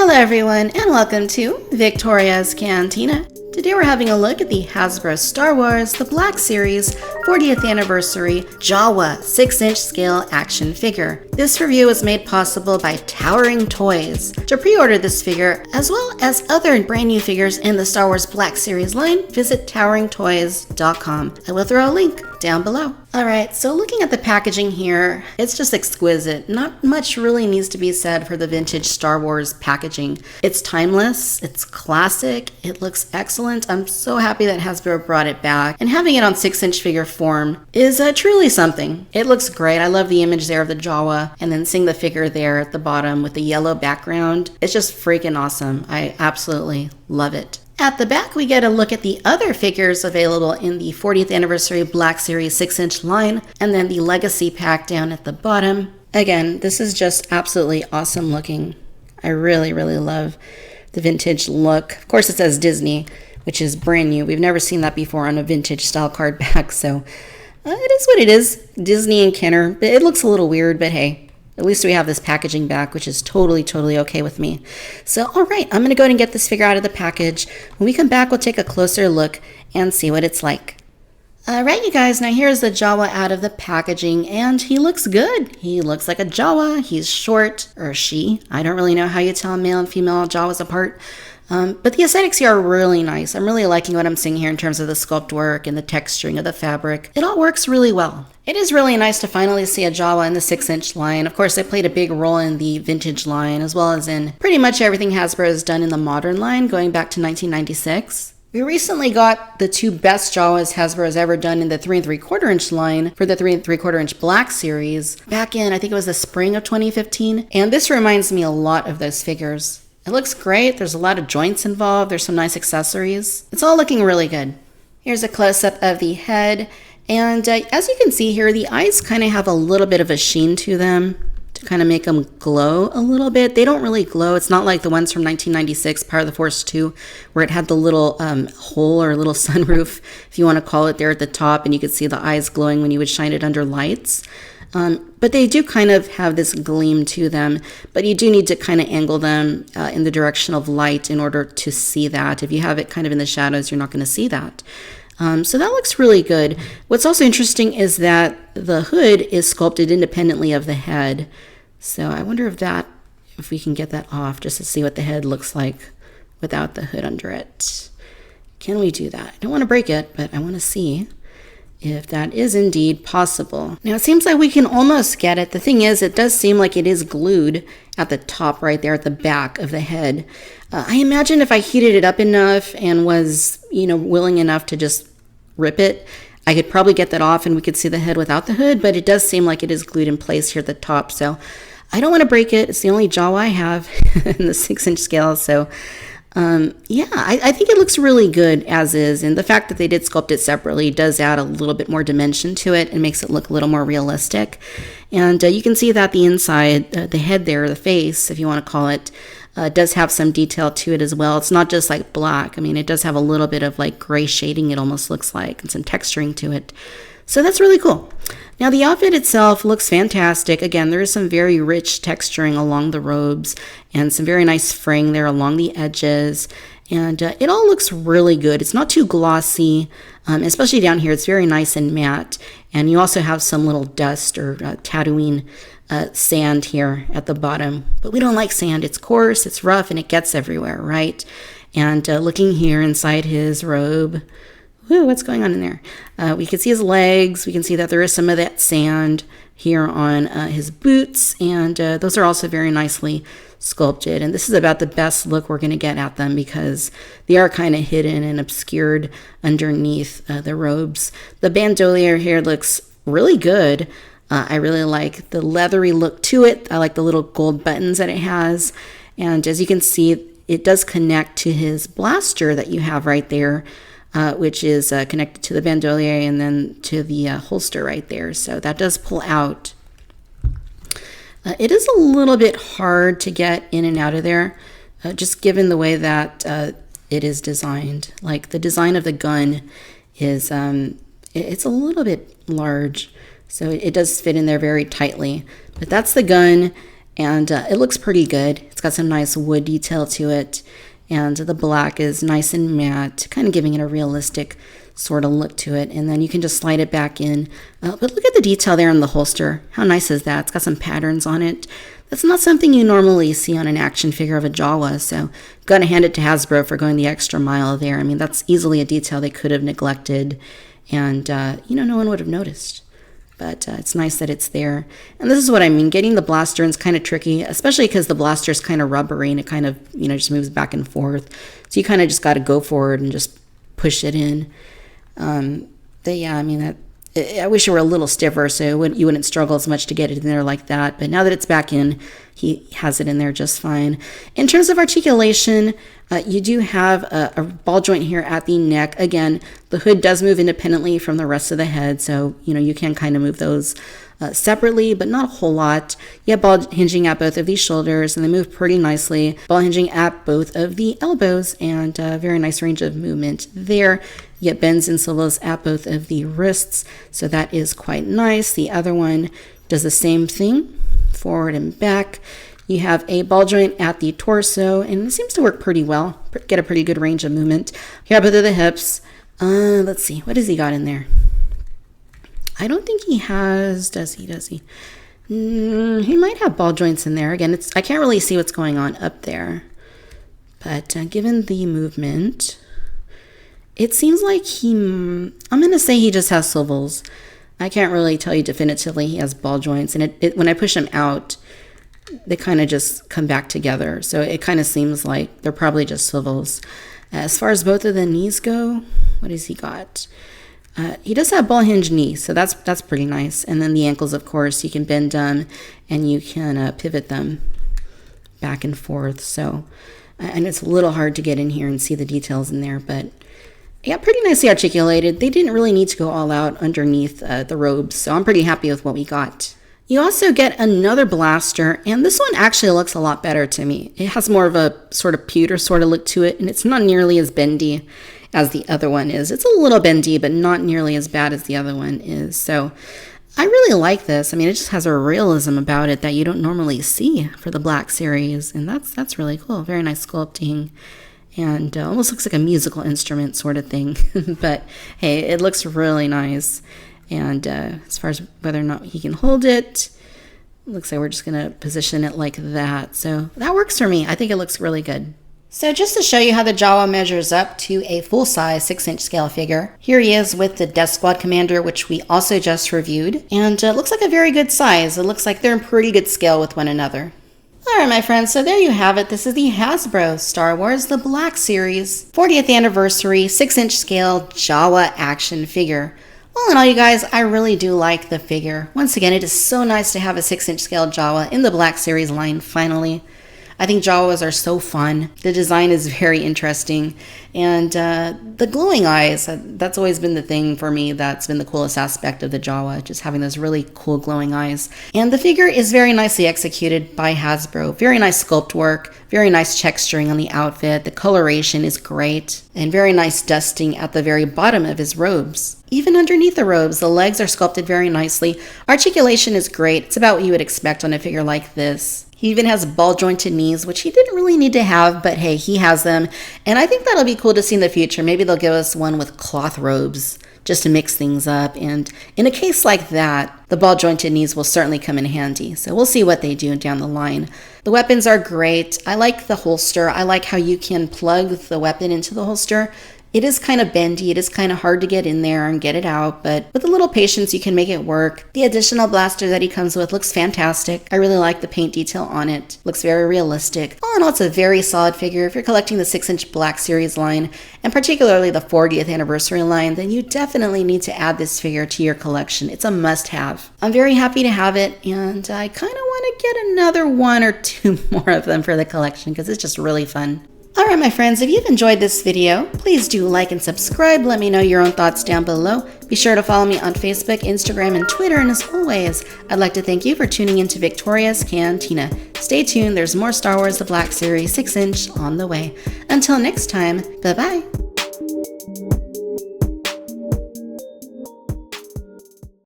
Hello everyone and welcome to Victoria's Cantina. Today we're having a look at the Hasbro Star Wars The Black Series 40th Anniversary Jawa 6-inch scale action figure. This review was made possible by Towering Toys. To pre-order this figure, as well as other brand new figures in the Star Wars Black Series line, visit toweringtoys.com. I will throw a link down below. Alright, so looking at the packaging here, it's just exquisite. Not much really needs to be said for the vintage Star Wars packaging. It's timeless, it's classic, it looks excellent. I'm so happy that Hasbro brought it back. And having it on 6-inch figure form is truly something. It looks great. I love the image there of the Jawa, and then seeing the figure there at the bottom with the yellow background. It's just freaking awesome. I absolutely love it. At the back, we get a look at the other figures available in the 40th Anniversary Black Series 6-inch line, and then the Legacy pack down at the bottom. Again, this is just absolutely awesome looking. I really, really love the vintage look. Of course, it says Disney, which is brand new. We've never seen that before on a vintage style card back, so it is what it is. Disney and Kenner. It looks a little weird, but hey. At least we have this packaging back, which is totally okay with me. So, all right, I'm going to go ahead and get this figure out of the package. When we come back, we'll take a closer look and see what it's like. All right, you guys, now here's the Jawa out of the packaging, and he looks good. He looks like a Jawa. He's short, or she. I don't really know how you tell male and female Jawas apart. But the aesthetics here are really nice. I'm really liking what I'm seeing here in terms of the sculpt work and the texturing of the fabric. It all works really well. It is really nice to finally see a Jawa in the 6-inch line. Of course, they played a big role in the vintage line, as well as in pretty much everything Hasbro has done in the modern line, going back to 1996. We recently got the two best Jawas Hasbro has ever done in the 3 3/4 inch line for the 3 3/4 inch Black Series back in, I think it was the spring of 2015. And this reminds me a lot of those figures. It looks great. There's a lot of joints involved. There's some nice accessories. It's all looking really good. Here's a close-up of the head. And as you can see here, the eyes kind of have a little bit of a sheen to them to kind of make them glow a little bit. They don't really glow. It's not like the ones from 1996, Power of the Force 2, where it had the little hole or little sunroof, if you want to call it, there at the top, and you could see the eyes glowing when you would shine it under lights. But they do kind of have this gleam to them, but you do need to kind of angle them in the direction of light in order to see that. If you have it kind of in the shadows, you're not going to see that. So that looks really good. What's also interesting is that the hood is sculpted independently of the head. So I wonder if we can get that off just to see what the head looks like without the hood under it. Can we do that? I don't want to break it, but I want to see if that is indeed possible. Now it seems like we can almost get it. The thing is, it does seem like it is glued at the top right there at the back of the head. I imagine if I heated it up enough and was, willing enough to just rip it, I could probably get that off and we could see the head without the hood, but it does seem like it is glued in place here at the top. So I don't want to break it. It's the only Jawa I have in the 6-inch scale. So I think it looks really good as is, and the fact that they did sculpt it separately does add a little bit more dimension to it and makes it look a little more realistic. And you can see that the inside, the head there, the face, if you want to call it, does have some detail to it as well. It's not just like black. I mean, it does have a little bit of like gray shading, it almost looks like, and some texturing to it. So that's really cool. Now the outfit itself looks fantastic. Again, there is some very rich texturing along the robes and some very nice fraying there along the edges. And it all looks really good. It's not too glossy, especially down here. It's very nice and matte. And you also have some little dust or Tatooine sand here at the bottom. But we don't like sand. It's coarse, it's rough, and it gets everywhere, right? And looking here inside his robe, ooh, what's going on in there? We can see his legs. We can see that there is some of that sand here on his boots. And those are also very nicely sculpted. And this is about the best look we're going to get at them because they are kind of hidden and obscured underneath the robes. The bandolier here looks really good. I really like the leathery look to it. I like the little gold buttons that it has. And as you can see, it does connect to his blaster that you have right there. Which is connected to the bandolier and then to the holster right there. So that does pull out. It is a little bit hard to get in and out of there, just given the way that it is designed. Like the design of the gun is, it's a little bit large, so it does fit in there very tightly. But that's the gun, and it looks pretty good. It's got some nice wood detail to it, and the black is nice and matte, kind of giving it a realistic sort of look to it. And then you can just slide it back in. But look at the detail there in the holster. How nice is that? It's got some patterns on it. That's not something you normally see on an action figure of a Jawa, so gotta hand it to Hasbro for going the extra mile there. I mean, that's easily a detail they could have neglected, and no one would have noticed. But it's nice that it's there. And this is what I mean. Getting the blaster in is kind of tricky, especially because the blaster is kind of rubbery and it kind of, just moves back and forth. So you kind of just got to go forward and just push it in. But yeah, I mean, I wish it were a little stiffer so you wouldn't struggle as much to get it in there like that. But now that it's back in, he has it in there just fine. In terms of articulation, you do have a ball joint here at the neck. Again, the hood does move independently from the rest of the head, so you can kind of move those separately, but not a whole lot. You have ball hinging at both of these shoulders, and they move pretty nicely. Ball hinging at both of the elbows, and a very nice range of movement there. You get bends and swivels at both of the wrists, so that is quite nice. The other one does the same thing, forward and back. You have a ball joint at the torso, and it seems to work pretty well. Get a pretty good range of movement. Here are both of the hips. Let's see, what has he got in there? I don't think he has, does he? He might have ball joints in there. Again, I can't really see what's going on up there. But given the movement, it seems like I'm going to say he just has swivels. I can't really tell you definitively he has ball joints. And when I push him out, they kind of just come back together. So it kind of seems like they're probably just swivels. As far as both of the knees go, what has he got? He does have ball hinge knees, so that's pretty nice. And then the ankles, of course, you can bend them and you can pivot them back and forth. So, and it's a little hard to get in here and see the details in there, but yeah, pretty nicely articulated. They didn't really need to go all out underneath the robes, so I'm pretty happy with what we got. You also get another blaster, and this one actually looks a lot better to me. It has more of a sort of pewter sort of look to it, and it's not nearly as bendy as the other one is. It's a little bendy, but not nearly as bad as the other one is. So I really like this. I mean, it just has a realism about it that you don't normally see for the Black series, and that's really cool. Very nice sculpting, and almost looks like a musical instrument sort of thing. But hey, it looks really nice. And as far as whether or not he can hold it, looks like we're just going to position it like that. So that works for me. I think it looks really good. So just to show you how the Jawa measures up to a full-size 6-inch scale figure, here he is with the Death Squad Commander, which we also just reviewed. And it looks like a very good size. It looks like they're in pretty good scale with one another. Alright my friends, so there you have it. This is the Hasbro Star Wars The Black Series 40th Anniversary 6-inch scale Jawa action figure. All in all, you guys, I really do like the figure. Once again, it is so nice to have a 6-inch scale Jawa in the Black Series line finally. I think Jawas are so fun. The design is very interesting. And the glowing eyes, that's always been the thing for me that's been the coolest aspect of the Jawa, just having those really cool glowing eyes. And the figure is very nicely executed by Hasbro. Very nice sculpt work, very nice texturing on the outfit. The coloration is great, and very nice dusting at the very bottom of his robes. Even underneath the robes, the legs are sculpted very nicely. Articulation is great. It's about what you would expect on a figure like this. He even has ball-jointed knees, which he didn't really need to have, but hey, he has them. And I think that'll be cool to see in the future. Maybe they'll give us one with cloth robes just to mix things up. And in a case like that, the ball-jointed knees will certainly come in handy. So we'll see what they do down the line. The weapons are great. I like the holster. I like how you can plug the weapon into the holster. It is kind of bendy, it is kind of hard to get in there and get it out, but with a little patience you can make it work. The additional blaster that he comes with looks fantastic. I really like the paint detail on it. Looks very realistic. All in all, it's a very solid figure. If you're collecting the 6-inch Black Series line, and particularly the 40th anniversary line, then you definitely need to add this figure to your collection. It's a must-have. I'm very happy to have it, and I kind of want to get another 1 or 2 more of them for the collection because it's just really fun. Alright my friends, if you've enjoyed this video, please do like and subscribe. Let me know your own thoughts down below. Be sure to follow me on Facebook, Instagram, and Twitter. And as always, I'd like to thank you for tuning into Victoria's Cantina. Stay tuned, there's more Star Wars The Black Series 6-inch on the way. Until next time, bye-bye.